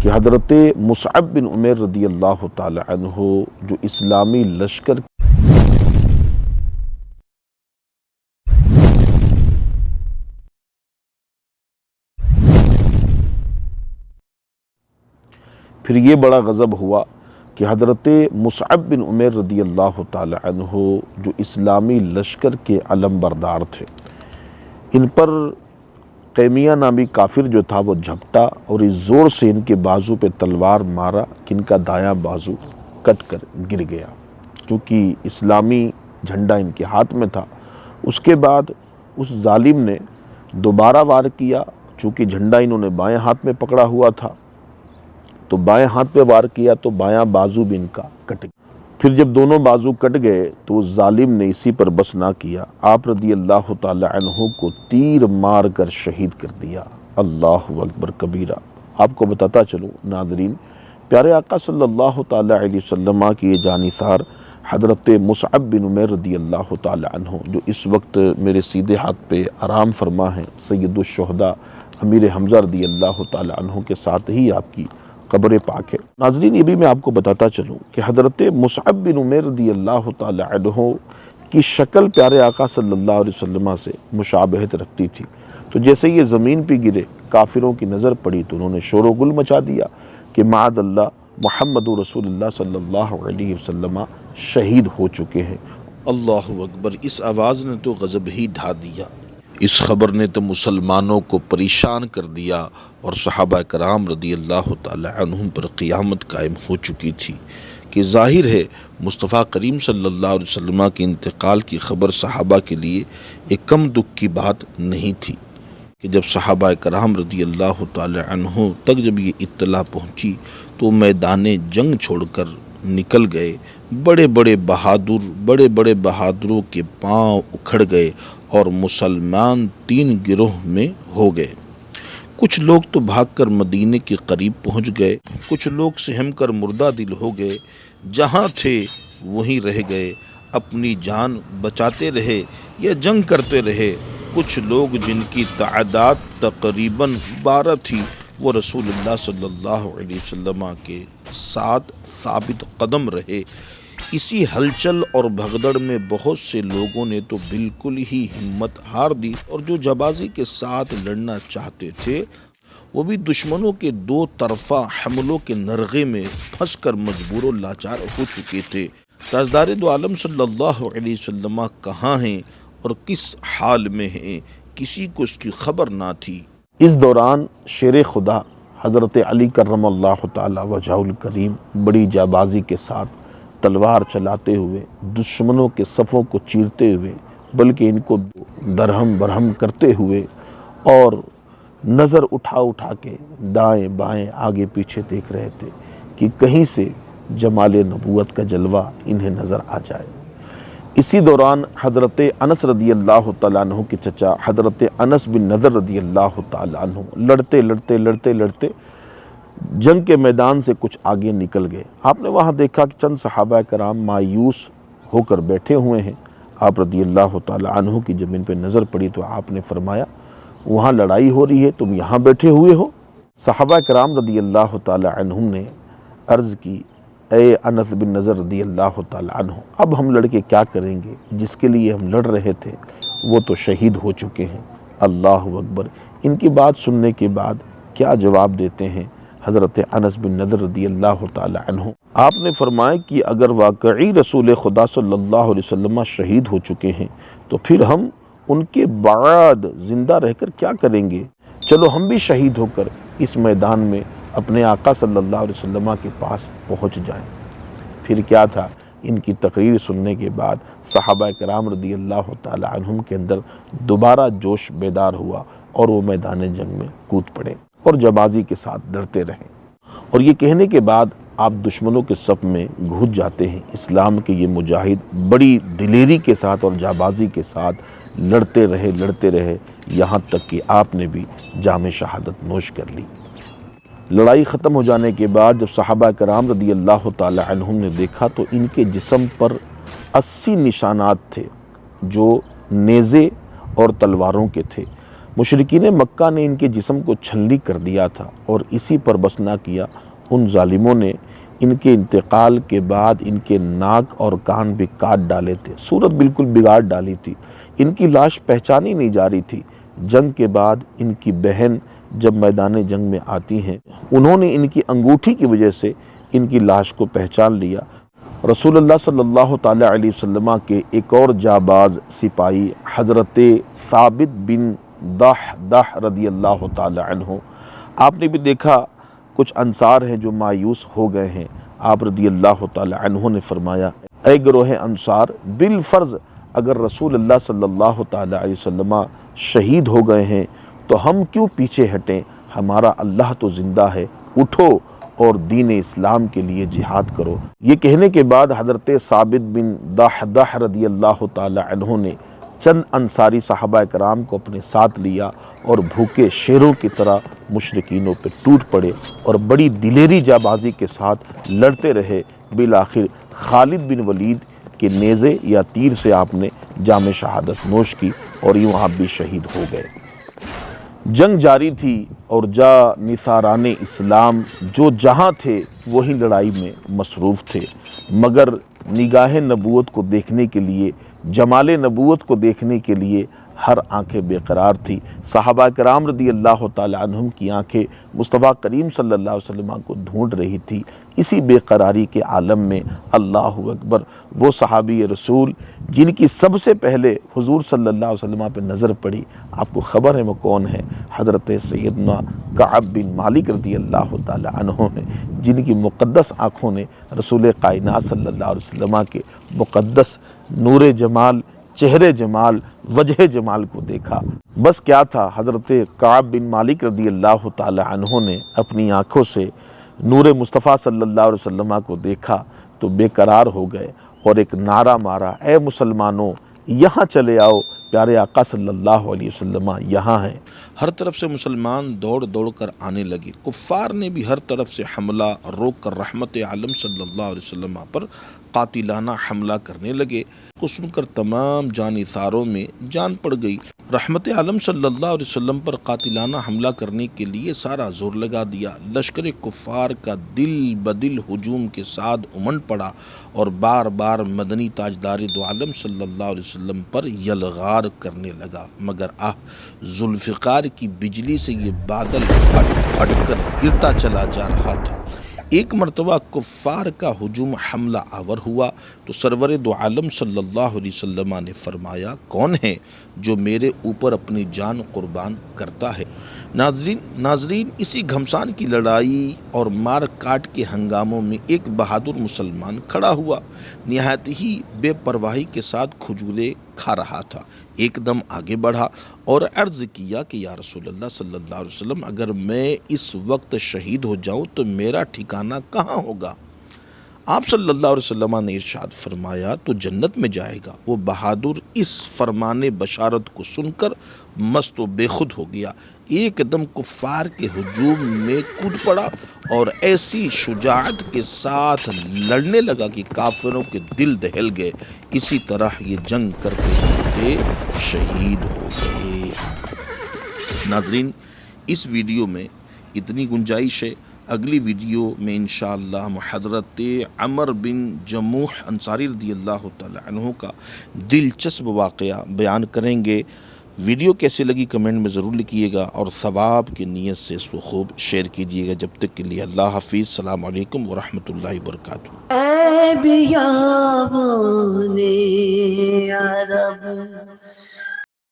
کہ حضرت مصعب بن عمیر رضی اللہ تعالی عنہ جو اسلامی لشکر پھر یہ بڑا غضب ہوا کہ حضرت مصعب بن عمیر رضی اللہ تعالی عنہ جو اسلامی لشکر کے علم بردار تھے، ان پر قیمیہ نامی کافر جو تھا وہ جھپٹا اور اس زور سے ان کے بازو پہ تلوار مارا کہ ان کا دایاں بازو کٹ کر گر گیا، کیونکہ اسلامی جھنڈا ان کے ہاتھ میں تھا۔ اس کے بعد اس ظالم نے دوبارہ وار کیا، چونکہ جھنڈا انہوں نے بائیں ہاتھ میں پکڑا ہوا تھا، تو بائیں ہاتھ پہ وار کیا تو بایاں بازو بھی ان کا کٹ گیا۔ پھر جب دونوں بازو کٹ گئے تو اس ظالم نے اسی پر بس نہ کیا، آپ رضی اللہ تعالی عنہ کو تیر مار کر شہید کر دیا۔ اللہ اکبر کبیرہ۔ آپ کو بتاتا چلوں ناظرین، پیارے آقا صلی اللہ تعالی علیہ وسلم کی یہ جانثار حضرت مصعب بن عمیر رضی اللہ تعالی عنہ جو اس وقت میرے سیدھے ہاتھ پہ آرام فرما ہیں، سید الشہداء امیر حمزہ رضی اللہ تعالی عنہ کے ساتھ ہی آپ کی قبر پاک ہے۔ ناظرین، یہ بھی میں آپ کو بتاتا چلوں کہ حضرت مصعب بن عمیر رضی اللہ تعالی عنہ کی شکل پیارے آقا صلی اللہ علیہ وسلم سے مشابہت رکھتی تھی، تو جیسے یہ زمین پہ گرے کافروں کی نظر پڑی تو انہوں نے شور و گل مچا دیا کہ معاذ اللہ محمد رسول اللہ صلی اللہ علیہ وسلم شہید ہو چکے ہیں۔ اللہ اکبر۔ اس آواز نے تو غضب ہی ڈھا دیا، اس خبر نے تو مسلمانوں کو پریشان کر دیا، اور صحابہ کرام رضی اللہ تعالی عنہم پر قیامت قائم ہو چکی تھی کہ ظاہر ہے مصطفیٰ کریم صلی اللہ علیہ وسلم کے انتقال کی خبر صحابہ کے لیے ایک کم دکھ کی بات نہیں تھی کہ جب صحابہ کرام رضی اللہ تعالی عنہ تک جب یہ اطلاع پہنچی تو میدان جنگ چھوڑ کر نکل گئے۔ بڑے بڑے بہادروں کے پاؤں اکھڑ گئے اور مسلمان تین گروہ میں ہو گئے۔ کچھ لوگ تو بھاگ کر مدینے کے قریب پہنچ گئے، کچھ لوگ سہم کر مردہ دل ہو گئے، جہاں تھے وہیں رہ گئے، اپنی جان بچاتے رہے یا جنگ کرتے رہے۔ کچھ لوگ جن کی تعداد تقریباً 12 تھی وہ رسول اللہ صلی اللہ علیہ وسلم کے ساتھ ثابت قدم رہے۔ اسی ہلچل اور بھگدڑ میں بہت سے لوگوں نے تو بالکل ہی ہمت ہار دی، اور جو جبازی کے ساتھ لڑنا چاہتے تھے وہ بھی دشمنوں کے دو طرفہ حملوں کے نرغے میں پھنس کر مجبور و لاچار ہو چکے تھے۔ تاجدار دو عالم صلی اللہ علیہ وسلم کہاں ہیں اور کس حال میں ہیں، کسی کو اس کی خبر نہ تھی۔ اس دوران شیر خدا حضرت علی کرم اللہ تعالی وجہہ الکریم بڑی جابازی کے ساتھ تلوار چلاتے ہوئے دشمنوں کے صفوں کو چیرتے ہوئے، بلکہ ان کو درہم برہم کرتے ہوئے اور نظر اٹھا کے دائیں بائیں آگے پیچھے دیکھ رہے تھے کہ کہیں سے جمال نبوت کا جلوہ انہیں نظر آ جائے۔ اسی دوران حضرت انس رضی اللہ تعالیٰ عنہ کے چچا حضرت انس بن نضر رضی اللہ تعالیٰ عنہ لڑتے جنگ کے میدان سے کچھ آگے نکل گئے۔ آپ نے وہاں دیکھا کہ چند صحابہ کرام مایوس ہو کر بیٹھے ہوئے ہیں۔ آپ رضی اللہ تعالیٰ عنہ کی جب ان پہ نظر پڑی تو آپ نے فرمایا وہاں لڑائی ہو رہی ہے، تم یہاں بیٹھے ہوئے ہو؟ صحابہ کرام رضی اللہ تعالیٰ عنہم نے عرض کی، اے انس بن نضر رضی اللہ تعالیٰ عنہ، اب ہم لڑکے کیا کریں گے؟ جس کے لیے ہم لڑ رہے تھے وہ تو شہید ہو چکے ہیں۔ اللہ اکبر۔ ان کی بات سننے کے بعد کیا جواب دیتے ہیں حضرت انس بن نضر رضی اللہ تعالیٰ عنہ؟ آپ نے فرمایا کہ اگر واقعی رسول خدا صلی اللہ علیہ وسلم شہید ہو چکے ہیں تو پھر ہم ان کے بعد زندہ رہ کر کیا کریں گے؟ چلو ہم بھی شہید ہو کر اس میدان میں اپنے آقا صلی اللہ علیہ وسلم کے پاس پہنچ جائیں۔ پھر کیا تھا، ان کی تقریر سننے کے بعد صحابہ کرام رضی اللہ تعالی عنہم کے اندر دوبارہ جوش بیدار ہوا اور وہ میدان جنگ میں کود پڑے اور جبازی کے ساتھ لڑتے رہے، اور یہ کہنے کے بعد آپ دشمنوں کے صف میں گھس جاتے ہیں۔ اسلام کے یہ مجاہد بڑی دلیری کے ساتھ اور جابازی کے ساتھ لڑتے رہے یہاں تک کہ آپ نے بھی جام شہادت نوش کر لی۔ لڑائی ختم ہو جانے کے بعد جب صحابہ کرام رضی اللہ تعالی عنہم نے دیکھا تو ان کے جسم پر 80 نشانات تھے جو نیزے اور تلواروں کے تھے۔ مشرکین مکہ نے ان کے جسم کو چھلنی کر دیا تھا اور اسی پر بس نہ کیا، ان ظالموں نے ان کے انتقال کے بعد ان کے ناک اور کان بھی کاٹ ڈالے تھے، صورت بالکل بگاڑ ڈالی تھی، ان کی لاش پہچانی نہیں جا رہی تھی۔ جنگ کے بعد ان کی بہن جب میدان جنگ میں آتی ہیں، انہوں نے ان کی انگوٹھی کی وجہ سے ان کی لاش کو پہچان لیا۔ رسول اللہ صلی اللہ تعالی علیہ وسلم کے ایک اور جاباز سپاہی حضرت ثابت بن دحدح رضی اللہ تعالی عنہ، آپ نے بھی دیکھا کچھ انصار ہیں جو مایوس ہو گئے ہیں، آپ رضی اللہ تعالی عنہ نے فرمایا، اے گروہ انصار، بالفرض اگر رسول اللہ صلی اللہ تعالی علیہ وسلم شہید ہو گئے ہیں تو ہم کیوں پیچھے ہٹیں، ہمارا اللہ تو زندہ ہے، اٹھو اور دین اسلام کے لیے جہاد کرو۔ یہ کہنے کے بعد حضرت ثابت بن دحدح رضی اللہ تعالی عنہ نے چند انصاری صحابہ کرام کو اپنے ساتھ لیا اور بھوکے شیروں کی طرح مشرکینوں پہ ٹوٹ پڑے اور بڑی دلیری جابازی کے ساتھ لڑتے رہے۔ بالآخر خالد بن ولید کے نیزے یا تیر سے آپ نے جام شہادت نوش کی اور یوں آپ بھی شہید ہو گئے۔ جنگ جاری تھی اور جا نثاران اسلام جو جہاں تھے وہی لڑائی میں مصروف تھے، مگر نگاہ نبوت کو دیکھنے کے لیے، جمال نبوت کو دیکھنے کے لیے ہر آنکھیں بے قرار تھی۔ صحابہ کرام رضی اللہ تعالی عنہم کی آنکھیں مصطفیٰ کریم صلی اللہ علیہ وسلم کو ڈھونڈ رہی تھی۔ اسی بے قراری کے عالم میں اللہ اکبر، وہ صحابی رسول جن کی سب سے پہلے حضور صلی اللہ علیہ وسلم پہ نظر پڑی، آپ کو خبر ہے وہ کون ہے؟ حضرت سیدنا کعب بن مالک رضی اللہ تعالی عنہ ہیں، جن کی مقدس آنکھوں نے رسول کائنات صلی اللہ علیہ وسلم کے مقدس نور جمال، چہرے جمال، وجہ جمال کو دیکھا۔ بس کیا تھا، حضرت کعب بن مالک رضی اللہ تعالی عنہ نے اپنی آنکھوں سے نور مصطفیٰ صلی اللہ علیہ وسلم کو دیکھا تو بے قرار ہو گئے اور ایک نعرہ مارا، اے مسلمانوں یہاں چلے آؤ، پیارے آقا صلی اللہ علیہ وسلم یہاں ہیں۔ ہر طرف سے مسلمان دوڑ دوڑ کر آنے لگے، کفار نے بھی ہر طرف سے حملہ روک کر رحمت عالم صلی اللہ علیہ وسلم پر قاتلانہ حملہ کرنے لگے۔ کو سن کر تمام جانثاروں میں جان پڑ گئی۔ رحمت عالم صلی اللہ علیہ وسلم پر قاتلانہ حملہ کرنے کے لیے سارا زور لگا دیا۔ لشکر کفار کا دل بدل ہجوم کے ساتھ امنڈ پڑا اور بار بار مدنی تاجدار دو عالم صلی اللہ علیہ وسلم پر یلغار کرنے لگا، مگر ذوالفقار کی بجلی سے یہ بادل پھٹ پھٹ کر گرتا چلا جا رہا تھا۔ ایک مرتبہ کفار کا ہجوم حملہ آور ہوا تو سرور دو عالم صلی اللہ علیہ وسلم نے فرمایا، کون ہے جو میرے اوپر اپنی جان قربان کرتا ہے؟ ناظرین، اسی گھمسان کی لڑائی اور مار کاٹ کے ہنگاموں میں ایک بہادر مسلمان کھڑا ہوا، نہایت ہی بے پرواہی کے ساتھ کھجورے کھا رہا تھا۔ ایک دم آگے بڑھا اور عرض کیا کہ یا رسول اللہ صلی اللہ علیہ وسلم، اگر میں اس وقت شہید ہو جاؤں تو میرا ٹھکانہ کہاں ہوگا؟ آپ صلی اللہ علیہ وسلم نے ارشاد فرمایا، تو جنت میں جائے گا۔ وہ بہادر اس فرمان بشارت کو سن کر مست و بے خود ہو گیا، ایک دم کفار کے ہجوم میں کود پڑا اور ایسی شجاعت کے ساتھ لڑنے لگا کہ کافروں کے دل دہل گئے۔ اسی طرح یہ جنگ کرتے کرتے شہید ہو گئے۔ ناظرین، اس ویڈیو میں اتنی گنجائش ہے، اگلی ویڈیو میں انشاءاللہ ہم حضرت عمر بن جموح انصاری رضی اللہ تعالی عنہ کا دلچسپ واقعہ بیان کریں گے۔ ویڈیو کیسے لگی کمنٹ میں ضرور لکھیے گا اور ثواب کی نیت سے اس کو خوب شیئر کیجیے گا۔ جب تک کے لیے اللہ حافظ، السلام علیکم ورحمۃ اللہ وبرکاتہ۔ اے بیابان عرب